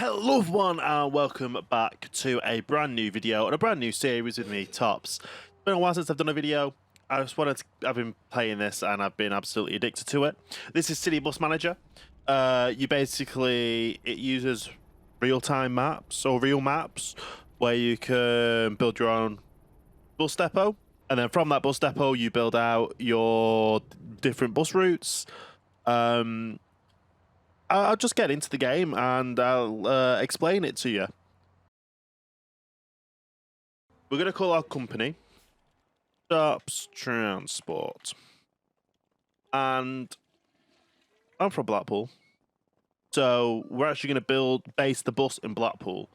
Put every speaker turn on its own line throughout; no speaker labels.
Hello everyone and welcome back to a brand new video and a brand new series with me, Tops. It's been a while since I've done a video. I've been playing this and I've been absolutely addicted to it. This is City Bus Manager. It uses real-time maps or real maps where you can build your own bus depot, and then from that bus depot you build out your different bus routes. I'll just get into the game and I'll explain it to you. We're going to call our company Tops Transport. And I'm from Blackpool. So we're actually going to base the bus in Blackpool.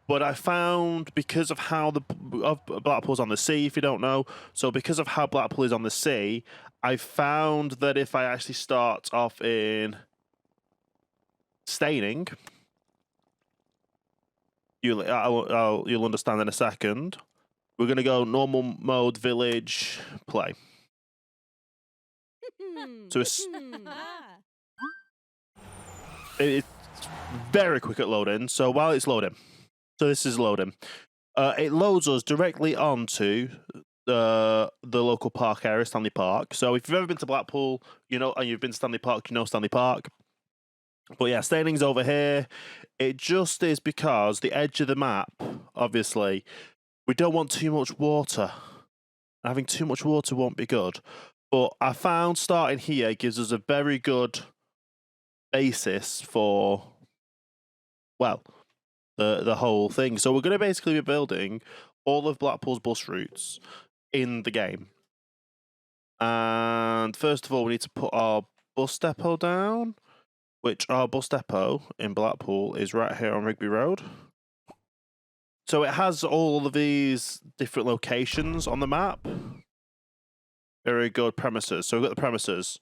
But I found, because of how Blackpool's on the sea, if you don't know, so because of how Blackpool is on the sea, I found that if I actually start off in Staining, you'll understand in a second. We're going to go normal mode, village, play. So it's very quick at loading. So while it's loading, so this is loading, it loads us directly onto the local park area, Stanley Park. So if you've ever been to Blackpool, you know, and you've been to Stanley Park, you know Stanley Park. But yeah, Staining's over here. It just is because the edge of the map, obviously, we don't want too much water. Having too much water won't be good. But I found starting here gives us a very good basis for, well, the whole thing. So we're going to basically be building all of Blackpool's bus routes in the game. And first of all, we need to put our bus depot down, which our bus depot in Blackpool is right here on Rigby Road. So it has all of these different locations on the map. Very good premises. So we've got the premises.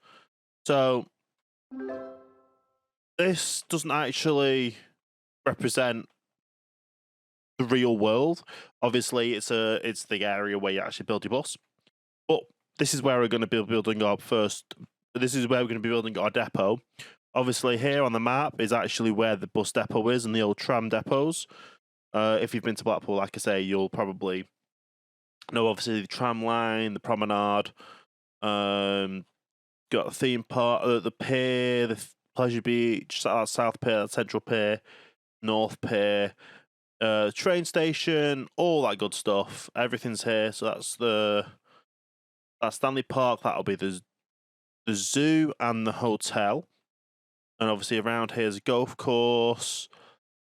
So this doesn't actually represent the real world. Obviously, it's the area where you actually build your bus. But this is where we're going to be building our first. This is where we're going to be building our depot. Obviously, here on the map is actually where the bus depot is and the old tram depots. If you've been to Blackpool, like I say, you'll probably know, obviously, the tram line, the promenade, got the theme park, the pier, the Pleasure Beach, South Pier, Central Pier, North Pier, train station, all that good stuff. Everything's here. So that's Stanley Park. That'll be the zoo and the hotel. And obviously around here's a golf course.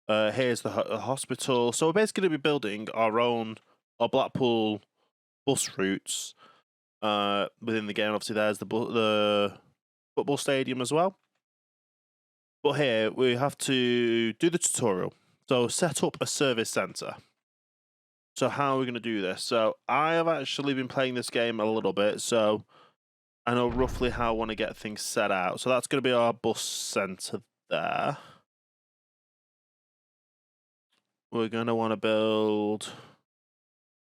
Here's the hospital. So we're basically going to be building our Blackpool bus routes within the game. Obviously there's the football stadium as well. But here we have to do the tutorial. So set up a service centre. So how are we going to do this? So I have actually been playing this game a little bit, so I know roughly how I want to get things set out. So that's going to be our bus centre there. We're going to want to build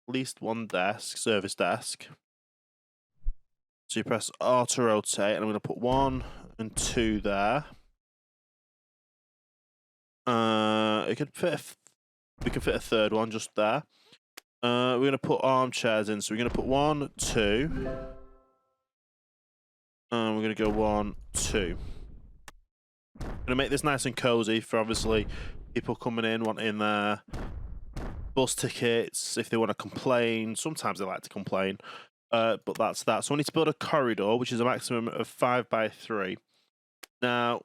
at least one desk, service desk. So you press R to rotate, and I'm going to put 1 and 2 there. We can fit a third one just there. We're going to put armchairs in. So we're going to put 1, 2. And we're going to go 1, 2. I'm going to make this nice and cozy for, obviously, people coming in wanting their bus tickets, if they want to complain. Sometimes they like to complain. But that's that. So we need to build a corridor, which is a maximum of 5 by 3. Now,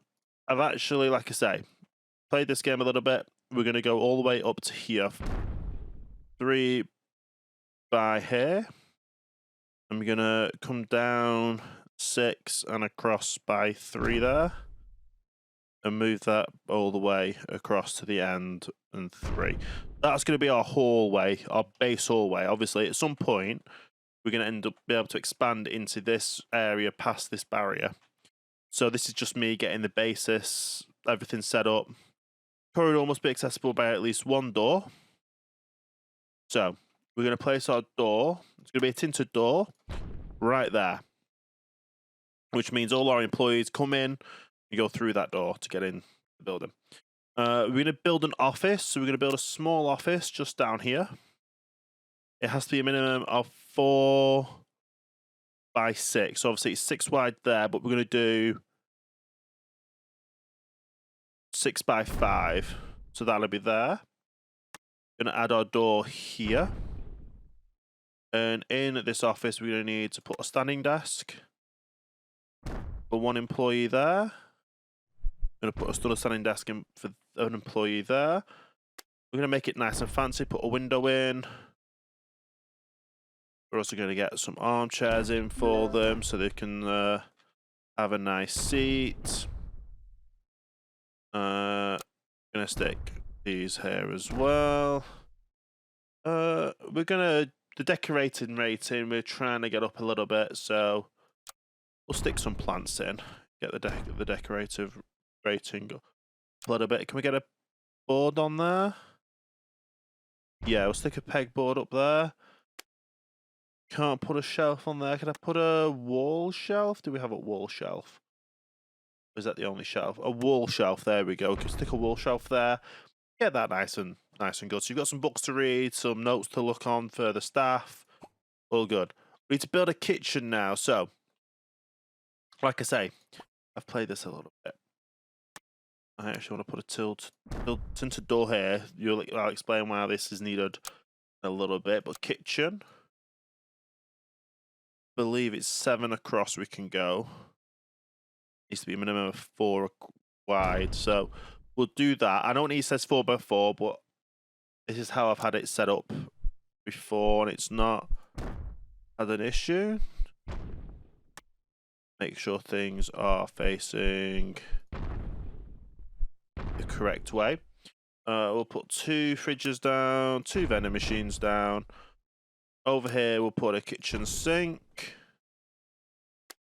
I've actually, like I say, played this game a little bit. We're going to go all the way up to here. 3 by here. And we're going to come down 6 and across by 3 there. And move that all the way across to the end and 3. That's going to be our hallway, our base hallway. Obviously, at some point, we're going to end up be able to expand into this area past this barrier. So this is just me getting the basis, everything set up. Corridor must be accessible by at least 1 door. So we're going to place our door. It's going to be a tinted door right there, which means all our employees come in and go through that door to get in the building. We're going to build an office. So we're going to build a small office just down here. It has to be a minimum of 4 by 6. So obviously it's 6 wide there, but we're going to do 6 by 5. So that'll be there. Going to add our door here. And in this office, we're going to need to put a standing desk for 1 employee there. Going to put a standing desk in for an employee there. We're going to make it nice and fancy, put a window in. We're also going to get some armchairs in for them so they can have a nice seat. Going to stick these here as well. We're going to, the decorating rating, we're trying to get up a little bit, so we'll stick some plants in, get the decorative rating up a little bit. Can we get a board on there? Yeah, we'll stick a pegboard up there. Can't put a shelf on there. Can I put a wall shelf? Do we have a wall shelf? Or is that the only shelf? A wall shelf. There we go. Can stick a wall shelf there. Get that nice and good. So you've got some books to read, some notes to look on for the staff. All good. We need to build a kitchen now. So, like I say, I've played this a little bit. I actually want to put a tinted door here. I'll explain why this is needed a little bit. But kitchen, I believe it's 7 across we can go. Needs to be a minimum of 4 wide. So we'll do that. I know it says 4 by 4, but this is how I've had it set up before, and it's not had an issue. Make sure things are facing the correct way. We'll put 2 fridges down, 2 vending machines down. Over here, we'll put a kitchen sink.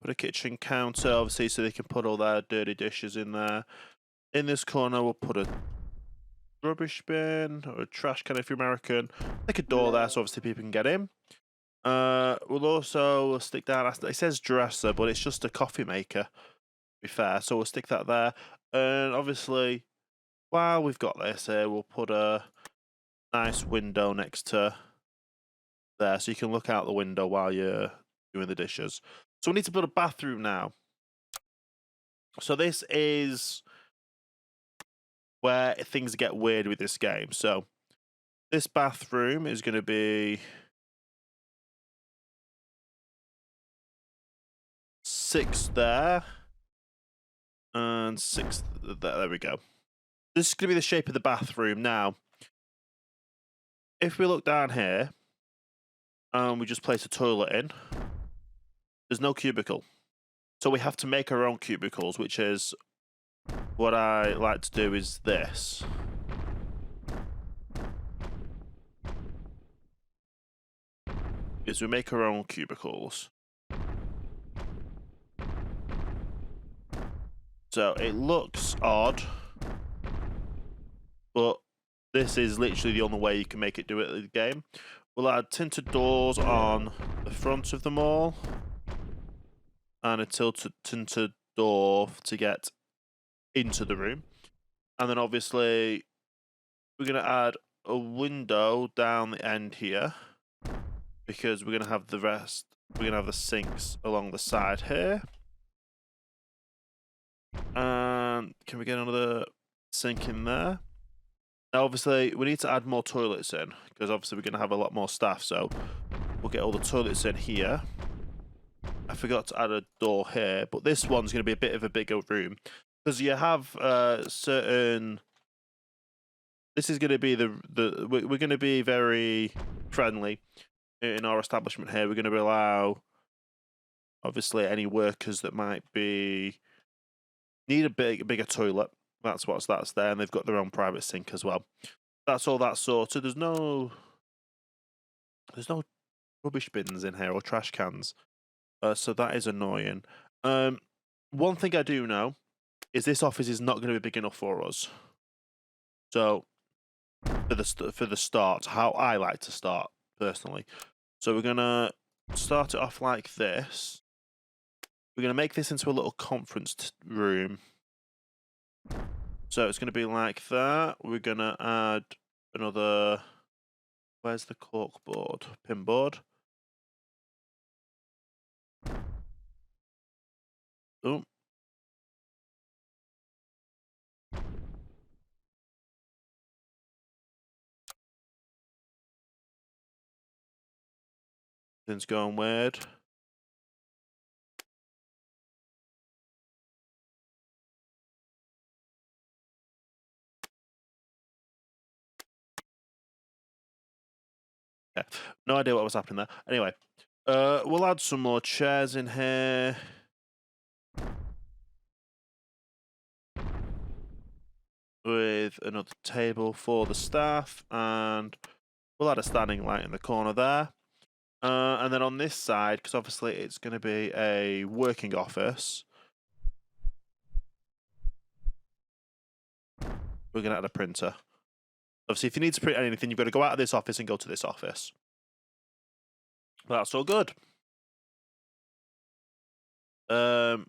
Put a kitchen counter, obviously, so they can put all their dirty dishes in there. In this corner, we'll put a rubbish bin or a trash can if you're American. Like a door there, so obviously people can get in. We'll also stick down, it says dresser, but it's just a coffee maker, to be fair. So we'll stick that there. And obviously, while we've got this here, we'll put a nice window next to there, so you can look out the window while you're doing the dishes. So we need to build a bathroom now. So this is where things get weird with this game. So this bathroom is going to be 6 there and 6 there. There we go. This is going to be the shape of the bathroom. Now, if we look down here and we just place a toilet in, there's no cubicle. So we have to make our own cubicles, which is what I like to do is this. Is we make our own cubicles. So it looks odd, but this is literally the only way you can make it do it in the game. We'll add tinted doors on the front of them all, and a tinted door to get into the room. And then obviously we're going to add a window down the end here, because we're going to have the rest, we're going to have the sinks along the side here. And can we get another sink in there? Now obviously we need to add more toilets in, because obviously we're going to have a lot more staff, so we'll get all the toilets in here. I forgot to add a door here, but this one's going to be a bit of a bigger room, because you have certain. This is going to be we're going to be very friendly in our establishment here. We're going to allow, obviously, any workers that might need a bigger toilet. That's there, and they've got their own private sink as well. That's all that sorted. There's no rubbish bins in here or trash cans. So that is annoying. One thing I do know is this office is not going to be big enough for us. So for the start, how I like to start personally. So we're going to start it off like this. We're going to make this into a little conference room. So it's going to be like that. We're going to add another. Where's the cork board? Pin board. Oh. Things going weird. Yeah, no idea what was happening there. Anyway, we'll add some more chairs in here. With another table for the staff, and we'll add a standing light in the corner there. And then on this side, because obviously it's going to be a working office, we're going to add a printer. Obviously, if you need to print anything, you've got to go out of this office and go to this office. That's all good. So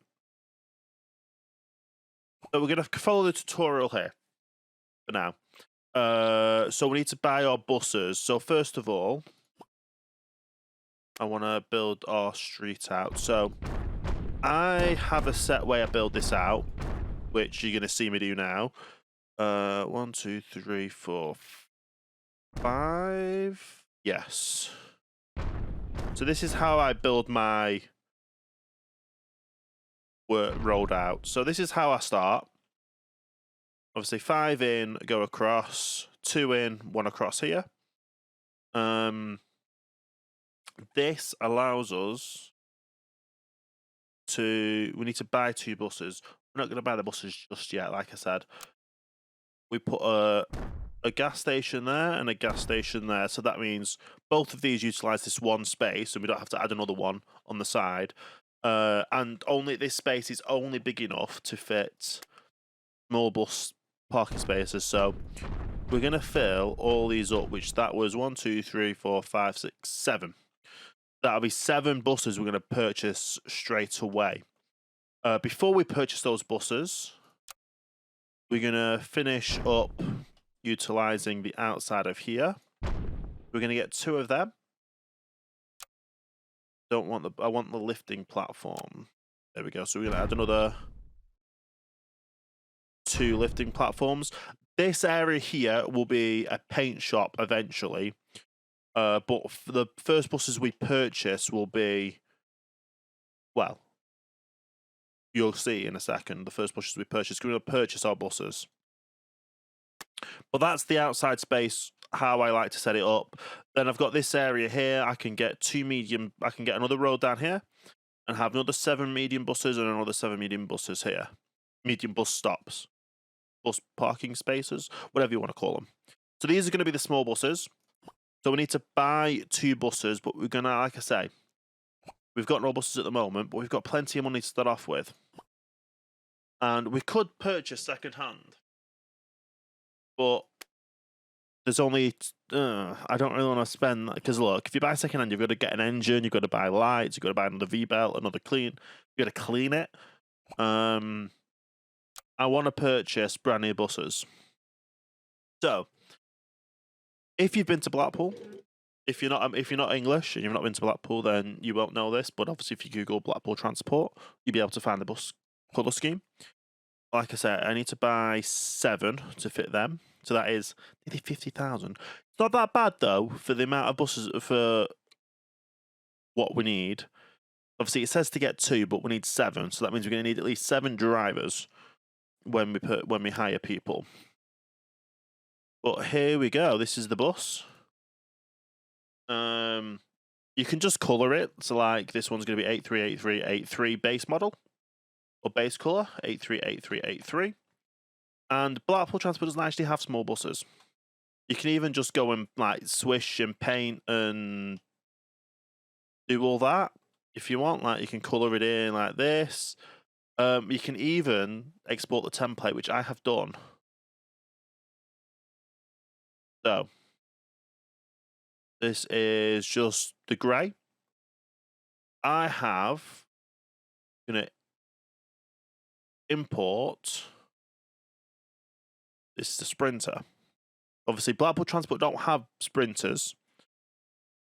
we're going to follow the tutorial here for now. So we need to buy our buses. So first of all, I want to build our street out. So I have a set way I build this out, which you're going to see me do now. 1, 2, 3, 4, 5. Yes. So this is how I build my work rolled out. So this is how I start. Obviously 5 in, go across, 2 in, 1 across here. This allows us to, we need to buy 2 buses. We're not going to buy the buses just yet, like I said. We put a gas station there and a gas station there. So that means both of these utilize this one space and we don't have to add another one on the side. And only this space is only big enough to fit more bus parking spaces. So we're going to fill all these up, which that was 1, 2, 3, 4, 5, 6, 7. That'll be 7 buses we're going to purchase straight away. Before we purchase those buses, we're going to finish up utilizing the outside of here. We're going to get 2 of them. I want the lifting platform. There we go. So we're going to add another 2 lifting platforms. This area here will be a paint shop eventually. But the first buses we purchase will be, well, you'll see in a second. The first buses we purchase, we're going to purchase our buses. But that's the outside space, how I like to set it up. Then I've got this area here. I can get 2 medium, I can get another road down here and have another 7 medium buses and another 7 medium buses here. Medium bus stops, bus parking spaces, whatever you want to call them. So these are going to be the small buses. So we need to buy 2 buses, but we're going to, like I say, we've got no buses at the moment, but we've got plenty of money to start off with. And we could purchase second-hand. But there's only, I don't really want to spend, because look, if you buy second-hand, you've got to get an engine, you've got to buy lights, you've got to buy another V-belt, another clean, you've got to clean it. I want to purchase brand new buses. So, if you've been to Blackpool, if you're not English and you've not been to Blackpool, then you won't know this. But obviously, if you Google Blackpool transport, you'll be able to find the bus colour scheme. Like I said, I need to buy 7 to fit them. So that is nearly 50,000. It's not that bad though for the amount of buses for what we need. Obviously, it says to get 2, but we need 7. So that means we're going to need at least 7 drivers when we hire people. But here we go. This is the bus. You can just colour it. So like this one's going to be 838383 base model or base colour 838383. And Blackpool Transport doesn't actually have small buses. You can even just go and like swish and paint and do all that if you want. Like you can colour it in like this. You can even export the template, which I have done. So this is just the grey. I have gonna import This is the Sprinter. Obviously, Blackpool Transport don't have Sprinters,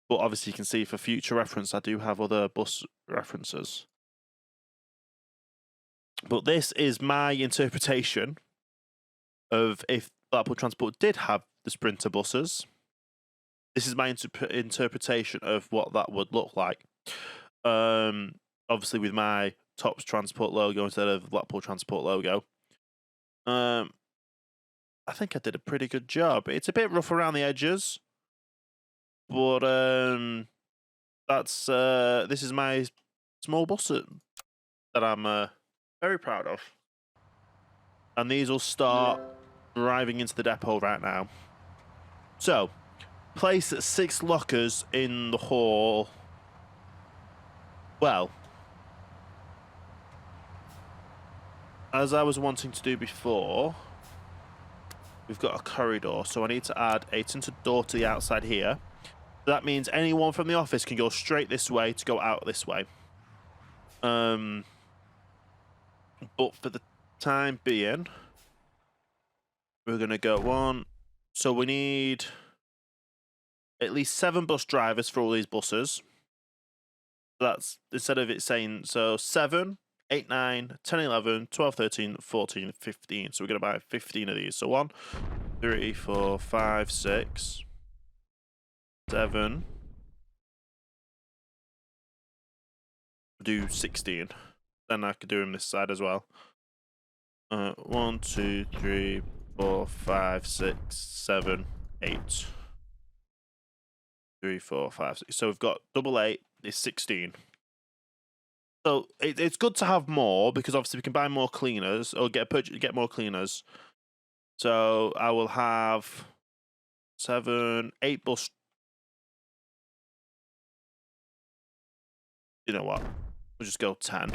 but obviously you can see for future reference, I do have other bus references. But this is my interpretation of if Blackpool Transport did have the Sprinter buses. This is my interpretation of what that would look like. Obviously with my Tops Transport logo instead of the Blackpool Transport logo. I think I did a pretty good job. It's a bit rough around the edges, but that's this is my small bus that I'm very proud of. And these will start arriving into the depot right now. So, place 6 lockers in the hall. Well, as I was wanting to do before, we've got a corridor, so I need to add a tinted door to the outside here. That means anyone from the office can go straight this way to go out this way. But for the time being, we're going to go one. So we need at least 7 bus drivers for all these buses. That's, instead of it saying, so 7, 8, 9, 10, 11, 12, 13, 14, 15. So we're going to buy 15 of these. So 1, 3, 4, 5, 6, 7. Do 16. Then I could do them this side as well. 1, 2, 3, 4, 5, 6, 7, 8. 3, 4, 5, 6. So we've got double 8 is 16. So it's good to have more because obviously we can buy more cleaners or get more cleaners. So I will have 7, 8 bus. You know what? We'll just go 10.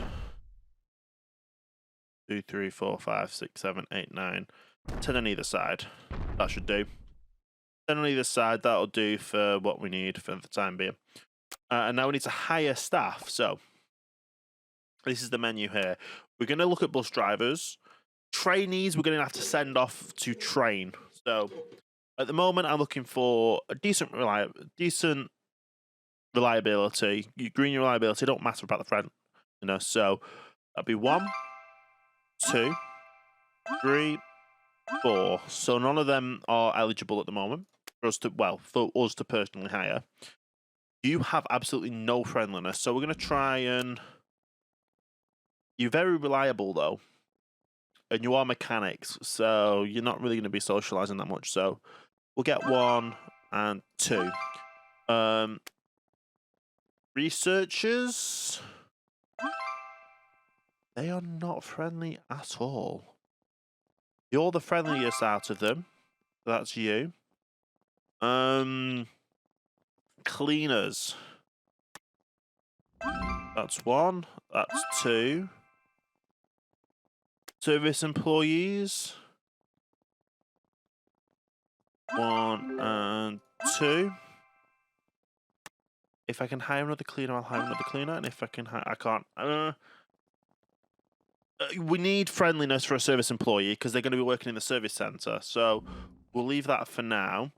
2, 3, 4, 5, 6, 7, 8, 9. 10 on either side. That should do. 10 on either side. That'll do for what we need for the time being. And now we need to hire staff. So this is the menu here. We're going to look at bus drivers. Trainees, we're going to have to send off to train. So at the moment, I'm looking for a decent reliability. Green reliability don't matter about the front, you know. So that'd be 1, 2, 3, 4. So none of them are eligible at the moment for us to personally hire. You have absolutely no friendliness, so we're going to try and. You're very reliable though, and you are mechanics, so you're not really going to be socializing that much. So we'll get 1 and 2. Researchers, they are not friendly at all. You're the friendliest out of them. That's you. Cleaners. That's 1. That's 2. Service employees. 1 and 2. If I can hire another cleaner, I'll hire another cleaner. And if I can hire, I can't. We need friendliness for a service employee because they're going to be working in the service centre. So we'll leave that for now.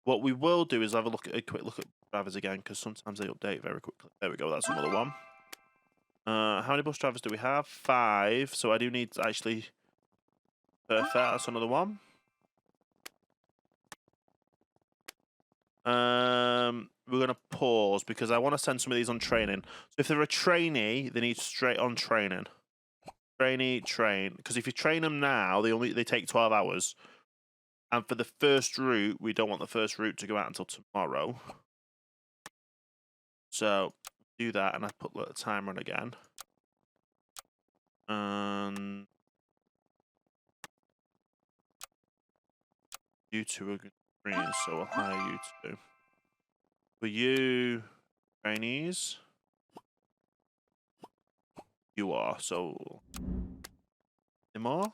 What we will do is have a quick look at drivers again because sometimes they update very quickly. There we go. That's another one. How many bus drivers do we have? 5. So I do need to actually. Perfect. That's another one. We're going to pause because I want to send some of these on training. So if they're a trainee, they need straight on training. Trainee, train. Because if you train them now, they take 12 hours. And for the first route, we don't want the first route to go out until tomorrow. So do that, and I put the timer on again. You two are green, so I'll hire you two. For you, trainees, you are, so any more?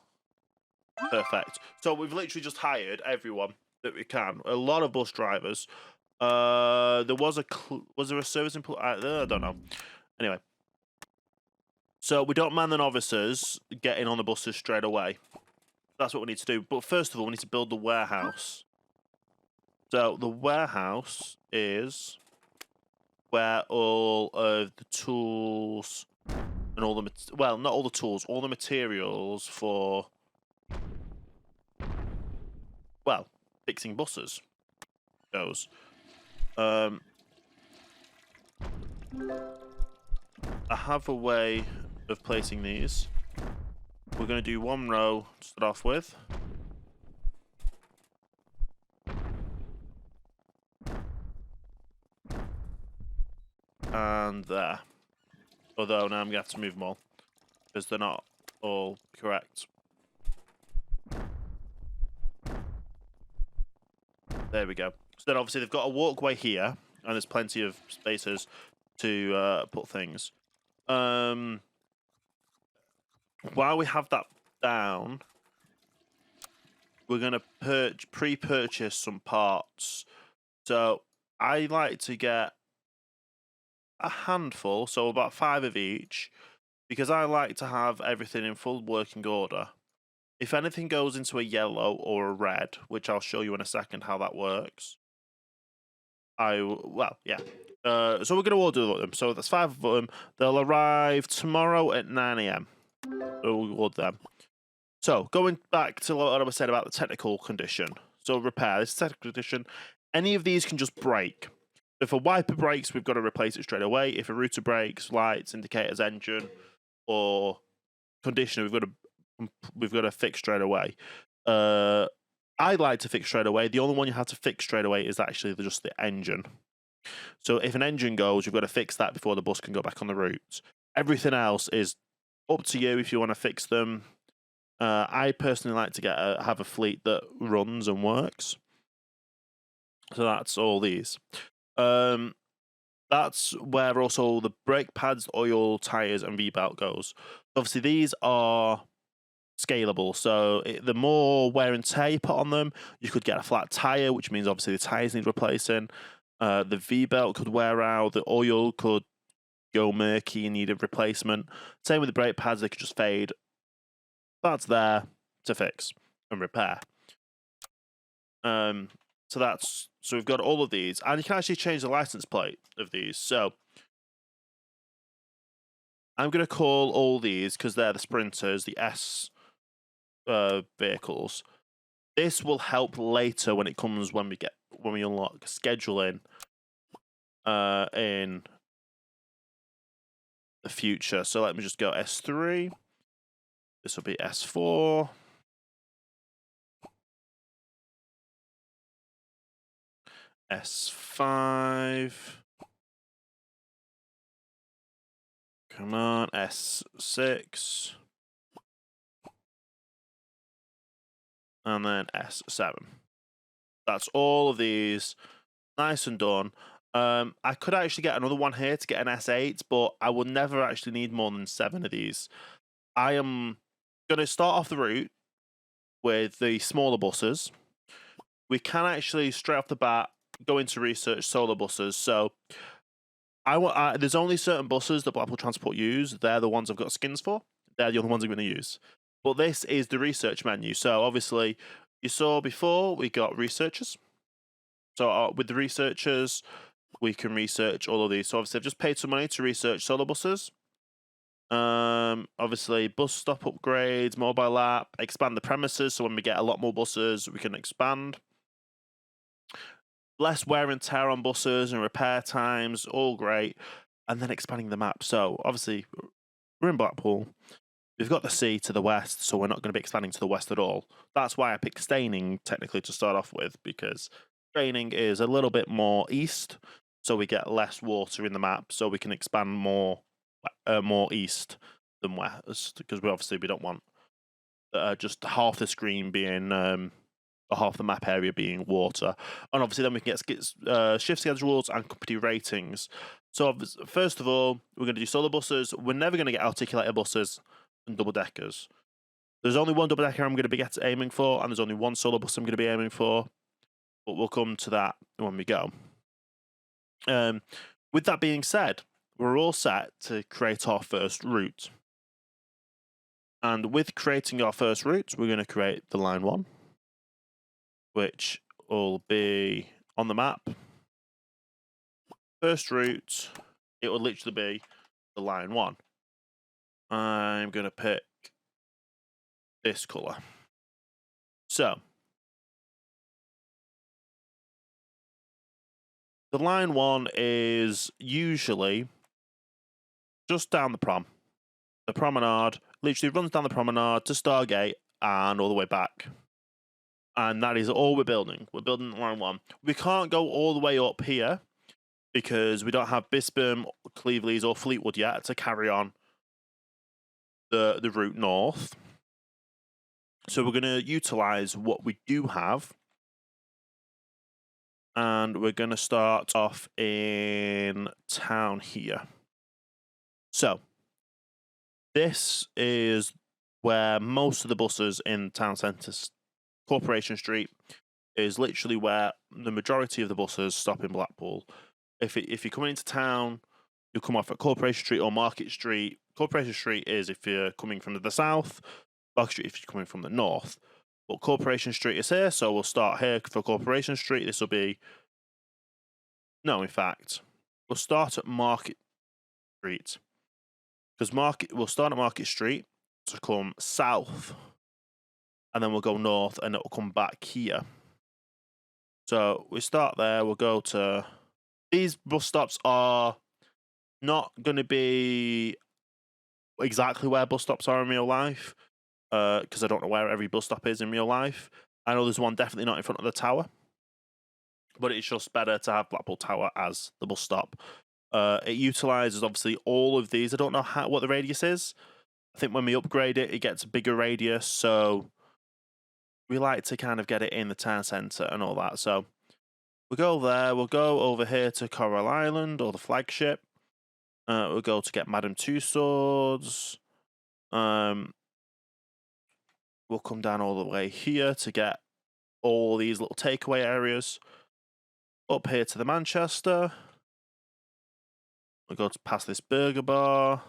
Perfect. So we've literally just hired everyone that we can. A lot of bus drivers. Was there a service employee? I don't know. Anyway, so we don't man the novices getting on the buses straight away. That's what we need to do. But first of all, we need to build the warehouse. So the warehouse is where all of the tools and all the well, not all the tools, all the materials for fixing buses goes. I have a way of placing these. We're going to do one row to start off with. And there. Although now I'm going to have to move them all because they're not all correct. There we go. So then obviously they've got a walkway here, and there's plenty of spaces to put things. While we have that down, we're going to pre-purchase some parts. So I like to get a handful, so about 5 of each, because I like to have everything in full working order. If anything goes into a yellow or a red, which I'll show you in a second how that works, so we're going to order them. So that's 5 of them. They'll arrive tomorrow at 9 AM. So we'll order them. So going back to what I was said about the technical condition. So repair, this is technical condition. Any of these can just break. If a wiper breaks, we've got to replace it straight away. If a router breaks, lights, indicators, engine, or conditioner, we've got to fix straight away. I like to fix straight away. The only one you have to fix straight away is actually just the engine. So if an engine goes, you've got to fix that before the bus can go back on the route. Everything else is up to you if you want to fix them. I personally like to have a fleet that runs and works. So that's all these. That's where also the brake pads, oil, tires, and V-belt goes. Obviously, these are scalable, so the more wear and tear you put on them, you could get a flat tire, which means obviously the tires need replacing. The V-belt could wear out, the oil could go murky and need a replacement. Same with the brake pads, they could just fade. That's there to fix and repair. So we've got all of these, and you can actually change the license plate of these. So I'm going to call all these, because they're the sprinters, the S vehicles. This will help later when it comes when we unlock scheduling in the future. So let me just go S3. This will be S4. S5. Come on, S6. And then S7. That's all of these. Nice and done. I could actually get another one here to get an S8, but I will never actually need more than 7 of these. I am going to start off the route with the smaller buses. We can actually, straight off the bat, go into research solar buses. So there's only certain buses that Blackpool Transport use. They're the ones I've got skins for. They're the only ones I'm going to use. But this is the research menu. So obviously, you saw before we got researchers. So with the researchers, we can research all of these. So obviously, I've just paid some money to research solar buses. Obviously, bus stop upgrades, mobile app, expand the premises. So when we get a lot more buses, we can expand. Less wear and tear on buses and repair times, all great. And then expanding the map. So obviously, we're in Blackpool. We've got the sea to the west, so we're not going to be expanding to the west at all. That's why I picked Staining, technically, to start off with, because Staining is a little bit more east, so we get less water in the map, so we can expand more east than west, because we don't want just half the screen being half the map area being water. And obviously then we can get shift schedules and company ratings. So first of all, we're going to do solar buses. We're never going to get articulator buses and double deckers. There's only one double decker I'm going to be aiming for, and there's only one solar bus I'm going to be aiming for. But we'll come to that when we go. With that being said, we're all set to create our first route. And with creating our first route, we're going to create the line 1, which will be on the map. First route, it will literally be the line 1. I'm going to pick this colour. So, the line 1 is usually just down the prom. The promenade literally runs down the promenade to Stargate and all the way back. And that is all we're building. We're building line 1. We can't go all the way up here because we don't have Bispam, Cleveleys, or Fleetwood yet to carry on the route north. So we're going to utilise what we do have. And we're going to start off in town here. So, this is where most of the buses in town centres, Corporation Street, is literally where the majority of the buses stop in Blackpool. If you're coming into town, you'll come off at Corporation Street or Market Street. Corporation Street is if you're coming from the south, Market Street if you're coming from the north. But Corporation Street is here, so we'll start here for Corporation Street. This will be... No, in fact, we'll start at Market Street. Because we'll start at Market Street to come south. And then we'll go north and it'll come back here. So we start there, we'll go to... These bus stops are not going to be exactly where bus stops are in real life. Because I don't know where every bus stop is in real life. I know there's one definitely not in front of the tower. But it's just better to have Blackpool Tower as the bus stop. It utilises, obviously, all of these. I don't know what the radius is. I think when we upgrade it, it gets a bigger radius. So we like to kind of get it in the town centre and all that. So we'll go there. We'll go over here to Coral Island, or the flagship. We'll go to get Madame Two Swords. We'll come down all the way here to get all these little takeaway areas. Up here to the Manchester. We'll go to past this burger bar.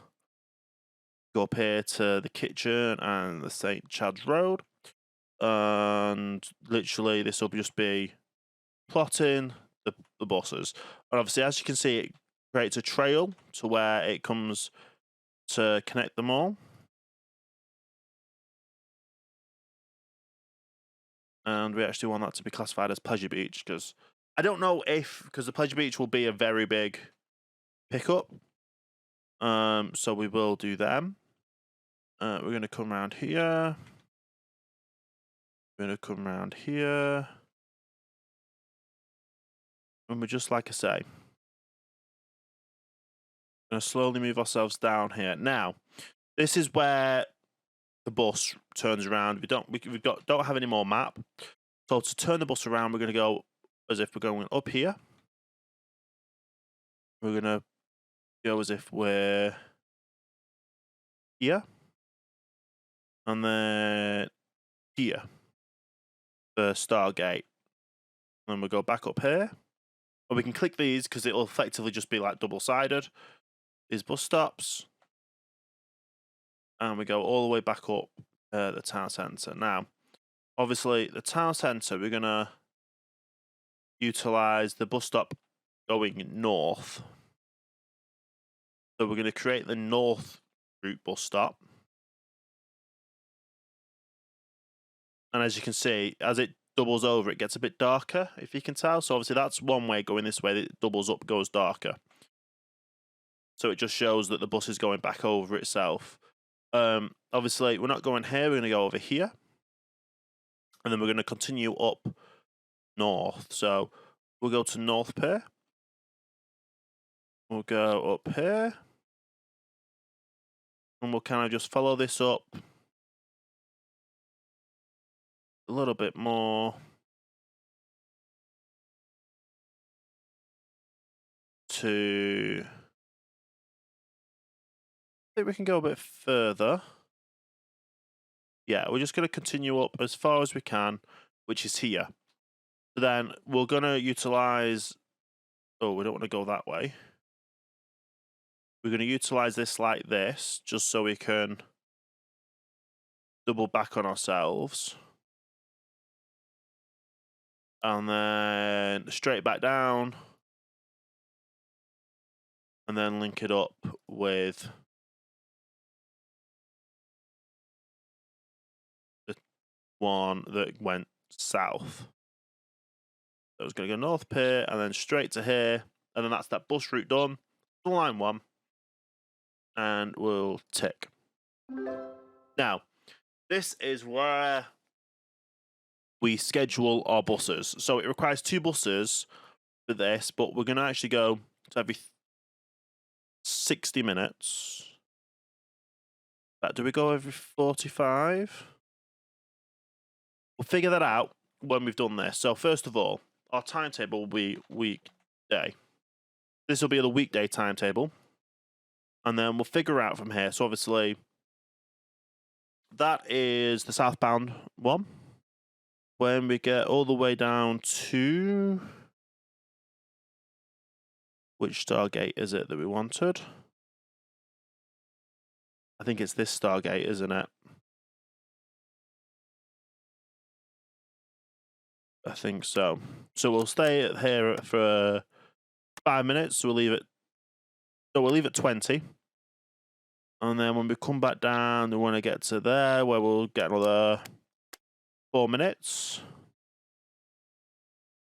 Go up here to the kitchen and the St. Chad's Road. And literally this will just be plotting the buses. And obviously, as you can see, it creates a trail to where it comes to connect them all. And we actually want that to be classified as Pleasure Beach, because I don't know because the Pleasure Beach will be a very big pickup. So we will do them. We're going to come around here. We're going to come around here. And we're just, like I say, going to slowly move ourselves down here. Now, this is where the bus turns around. We don't have any more map. So to turn the bus around, we're going to go as if we're going up here. We're going to go as if we're here. And then here for Stargate. And then we'll go back up here. Or we can click these because it'll effectively just be like double-sided. These bus stops. And we go all the way back up the town centre. Now, obviously, the town centre, we're going to utilise the bus stop going north. So we're going to create the north route bus stop. And as you can see, as it doubles over, it gets a bit darker, if you can tell. So obviously that's one way going this way, it doubles up, goes darker. So it just shows that the bus is going back over itself. Obviously, we're not going here, we're going to go over here. And then we're going to continue up north. So we'll go to North Pier. We'll go up here. And we'll kind of just follow this up a little bit more to... I think we can go a bit further. Yeah, we're just going to continue up as far as we can, which is here. So then we're going to utilise... Oh, we don't want to go that way. We're going to utilise this like this, just so we can double back on ourselves. And then straight back down. And then link it up with the one that went south. So it's going to go north up here and then straight to here. And then that's that bus route done. Line 1. And we'll tick. Now, this is where we schedule our buses. So it requires 2 buses for this, but we're going to actually go to every 60 minutes. Do we go every 45? We'll figure that out when we've done this. So first of all, our timetable will be weekday. This will be the weekday timetable. And then we'll figure out from here. So obviously, that is the southbound one. When we get all the way down to... Which Stargate is it that we wanted? I think it's this Stargate, isn't it? I think so. So we'll stay here for 5 minutes. So we'll leave it. So we'll leave it 20. And then when we come back down, we want to get to there where we'll get another 4 minutes.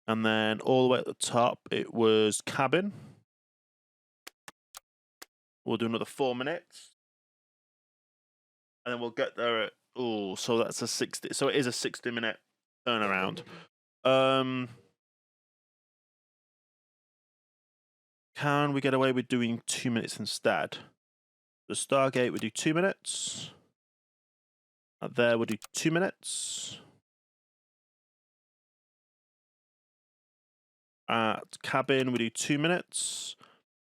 And then all the way at the top, it was cabin. We'll do another 4 minutes. And then we'll get there at, oh, so that's a 60. So it is a 60-minute turnaround. Can we get away with doing 2 minutes instead? The Stargate, we do 2 minutes. There, we'll do 2 minutes. At cabin, we do 2 minutes.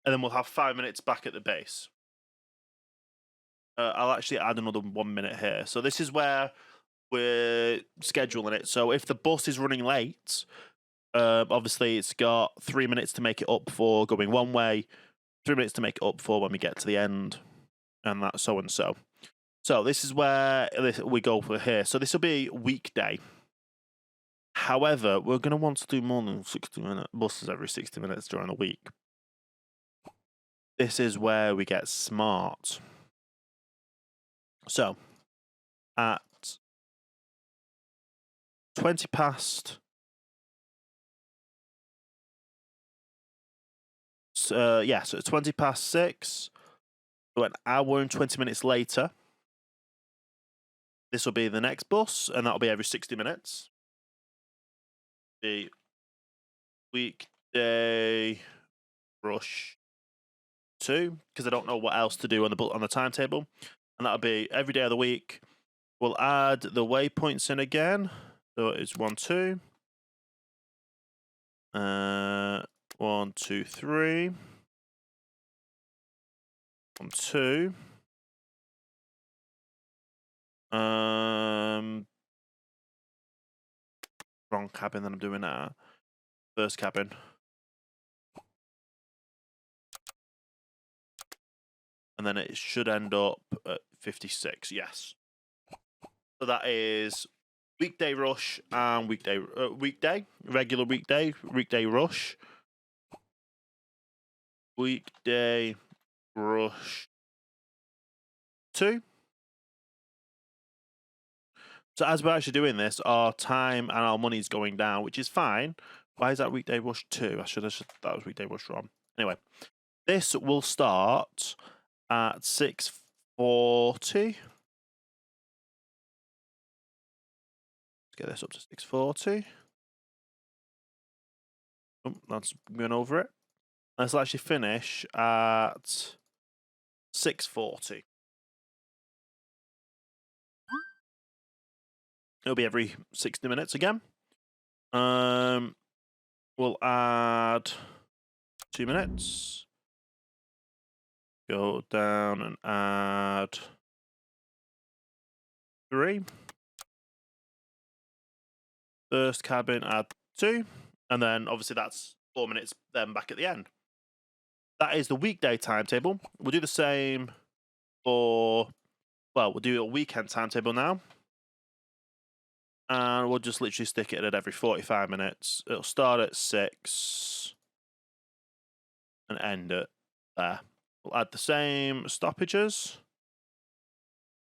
And then we'll have 5 minutes back at the base. I'll actually add another 1 minute here. So this is where we're scheduling it. So if the bus is running late, obviously it's got 3 minutes to make it up for going one way, 3 minutes to make it up for when we get to the end, and that so and so. So this is where we go for here. So this will be weekday. However, we're going to want to do more than 60-minute buses every 60 minutes during the week. This is where we get smart. So, at 20 past... so it's 20 past 6. So an hour and 20 minutes later, this will be the next bus, and that'll be every 60 minutes. The weekday rush 2, because I don't know what else to do on the timetable, and that'll be every day of the week. We'll add the waypoints in again. So it's 1, 2. 1, 2, 3. 1, 2. Wrong cabin that I'm doing now. First cabin. And then it should end up at 56, yes. So that is weekday rush and weekday, regular weekday rush. Weekday rush 2. So as we're actually doing this, our time and our money is going down, which is fine. Why is that weekday rush 2? That was weekday rush wrong. Anyway, this will start at 6:40. Let's get this up to 6:40. Oh, that's going over it. Let's actually finish at 6:40. It'll be every 60 minutes again. We'll add 2 minutes. Go down and add 3. First cabin, add 2. And then obviously that's 4 minutes then back at the end. That is the weekday timetable. We'll do the same for, well, we'll do a weekend timetable now. And we'll just literally stick it at every 45 minutes. It'll start at 6 and end at there. We'll add the same stoppages.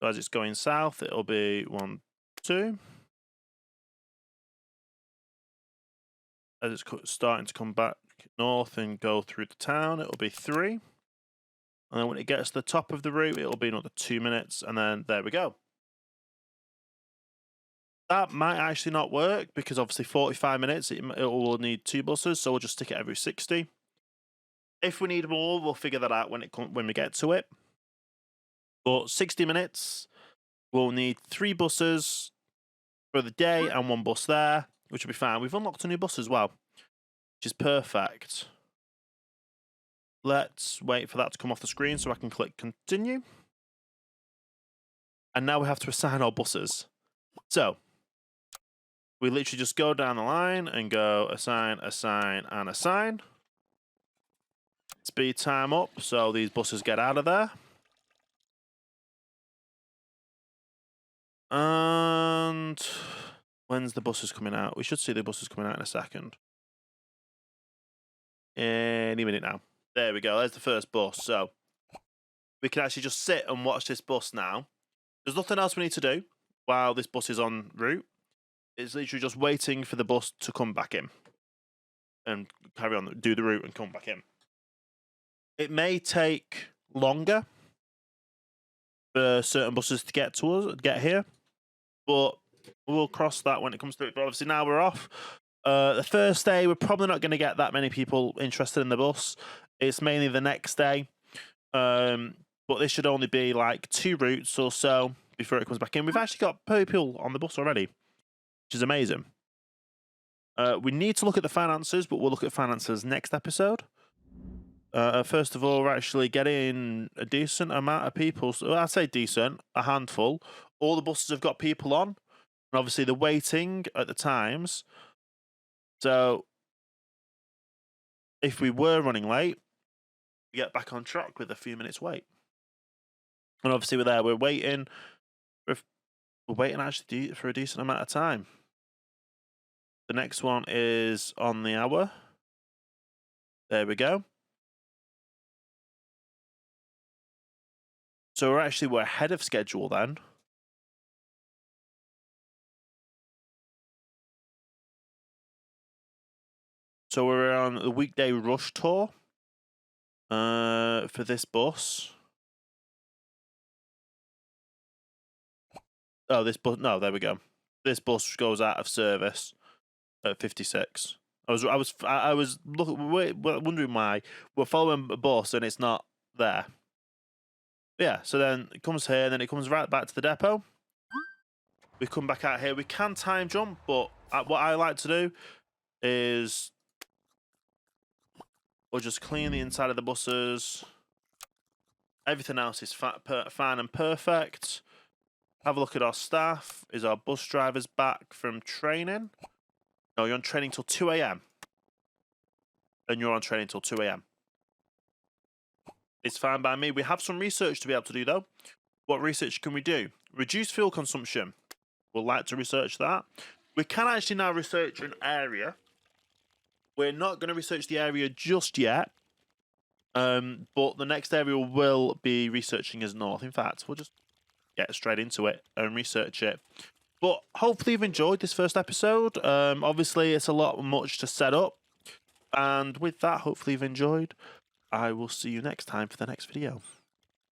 So as it's going south, it'll be 1, 2. As it's starting to come back north and go through the town, it'll be 3. And then when it gets to the top of the route, it'll be another 2 minutes. And then there we go. That might actually not work because obviously 45 minutes, it will need 2 buses. So we'll just stick it every 60. If we need more, we'll figure that out when we get to it. But 60 minutes, we'll need 3 buses for the day and 1 bus there, which will be fine. We've unlocked a new bus as well, which is perfect. Let's wait for that to come off the screen so I can click continue. And now we have to assign our buses. So we literally just go down the line and go assign, assign, and assign. Speed time up so these buses get out of there. And when's the buses coming out? We should see the buses coming out in a second. Any minute now. There we go. There's the first bus. So we can actually just sit and watch this bus now. There's nothing else we need to do while this bus is en route. It's literally just waiting for the bus to come back in and carry on, do the route and come back in. It may take longer for certain buses to get here, but we'll cross that when it comes to it. But obviously now we're off. The first day, we're probably not going to get that many people interested in the bus. It's mainly the next day. But this should only be like 2 routes or so before it comes back in. We've actually got people on the bus already, which is amazing. We need to look at the finances, but we'll look at finances next episode. First of all, we're actually getting a decent amount of people. So I'd say decent, a handful. All the buses have got people on. And obviously the waiting at the times. So if we were running late, we get back on track with a few minutes wait. And obviously we're there. We're waiting. We're waiting actually for a decent amount of time. The next one is on the hour. There we go. So we're ahead of schedule then. So we're on the weekday rush tour for this bus. Oh, this bus. No, there we go. This bus goes out of service at 56. I was wondering why we're following a bus and it's not there. Yeah, so then it comes here, and then it comes right back to the depot. We come back out here. We can time jump, but what I like to do is we'll just clean the inside of the buses. Everything else is fine and perfect. Have a look at our staff. Is our bus drivers back from training? No, you're on training till 2 a.m. And you're on training till 2 a.m. It's fine by me. We have some research to be able to do, though. What research can we do? Reduce fuel consumption. We'll like to research that. We can actually now research an area. We're not going to research the area just yet. But the next area will be researching is north. In fact, we'll just get straight into it and research it. But hopefully you've enjoyed this first episode. Obviously, it's a lot much to set up. And with that, hopefully you've enjoyed. I will see you next time for the next video.